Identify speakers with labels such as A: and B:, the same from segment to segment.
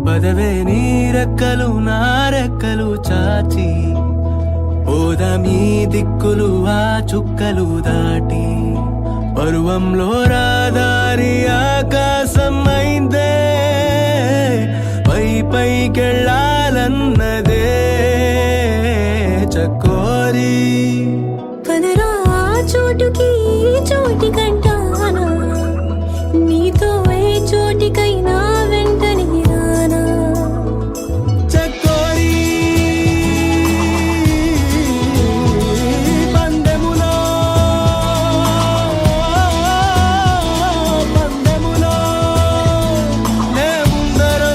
A: పదవే నీ రెక్కలు నా రెక్కలు చాచి పోదామీ దిక్కులు ఆ చుక్కలు దాటి పరువంలో రాదారి ఆకాశం అయిందే పై పైకెళ్ళాలన్నదే చకోరి
B: పదరా చోటుకి చోటి కంటానా నీతో ఏ చోటికైనా వెంటనే రానా
A: చకోరి పందెములో నే ముందరో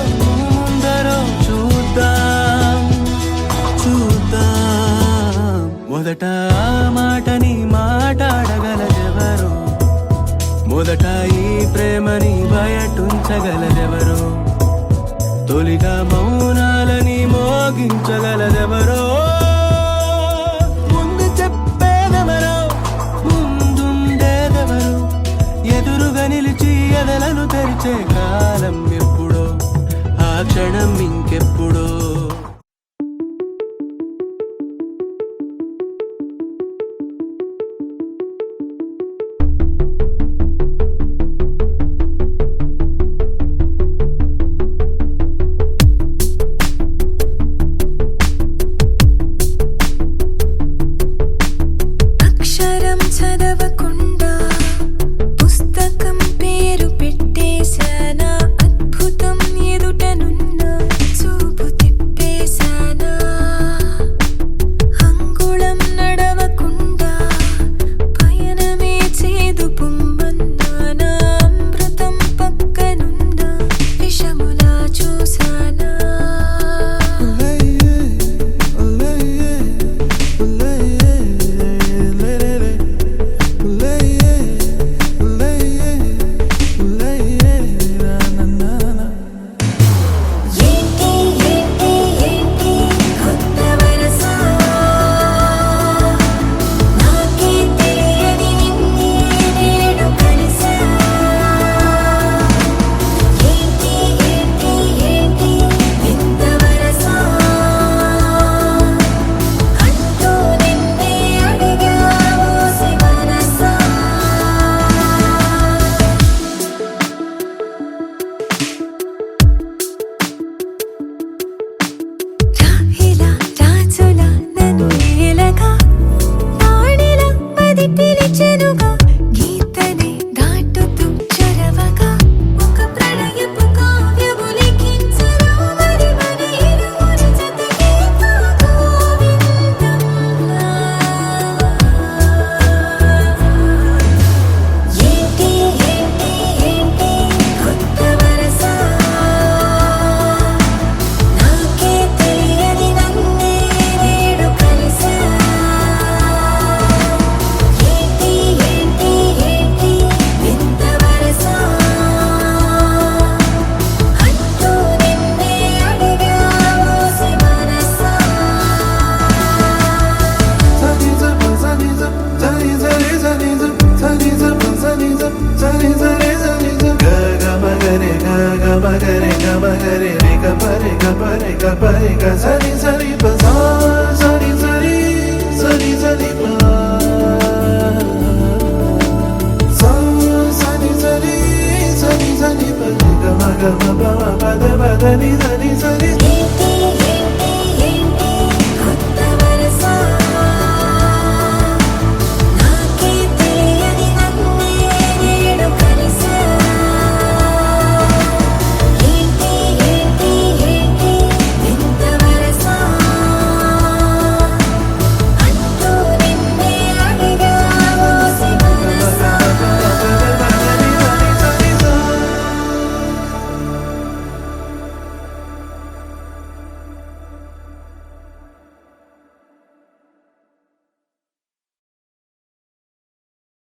A: చూద్దాం మొదట ఆ మాటని మాట్లాడగలదెవరో మొదట ఈ ప్రేమని బయటుంచగలదెవరో తొలిగా మౌనాలని మోగించగలదెవరో ముందు చెప్పేదెవరో ముందుండేదెవరో ఎదురుగా నిలిచి ఎదలను తెరిచే కాలం ఎప్పుడో ఆ క్షణం ఇంకెప్పుడో
B: అక్షరం చదవకుండా పుస్తకం పేరు పెట్టేశానా అద్భుతం ఎదుటనున్న చూపు తిప్పేశానా అంగుళం నడవకుండా పయనమే చేదు పొమ్మన్నానా అమృతం పక్కనున్న విషములా చూసానా ఏంటి ఏంటి ఏంటి కొత్త వరస నాకే తెలియని నిన్నే నేడు కలిసా ఏంటి ఏంటి ఏంటి వింత వరస అంటూ నిన్నే అడిగావు శివరస రాహిలా రాజులా నన్ను ఏలగా తాడిలా మది పిలిచెనుగా గీతనే దాటుతూ చొరవగా ఒక ప్రణయపు కావ్యము లిఖించరా మరి మన ఇరువురి జతకే గోవిందంలా ఏంటి ఏంటి ఏంటి కొత్త వరస నాకే తెలియని నన్నే నేడు కలిసా ఏంటి ఏంటి ఏంటి వింత వరస అంటూ నిన్నే అడిగావు శివరస
A: Sani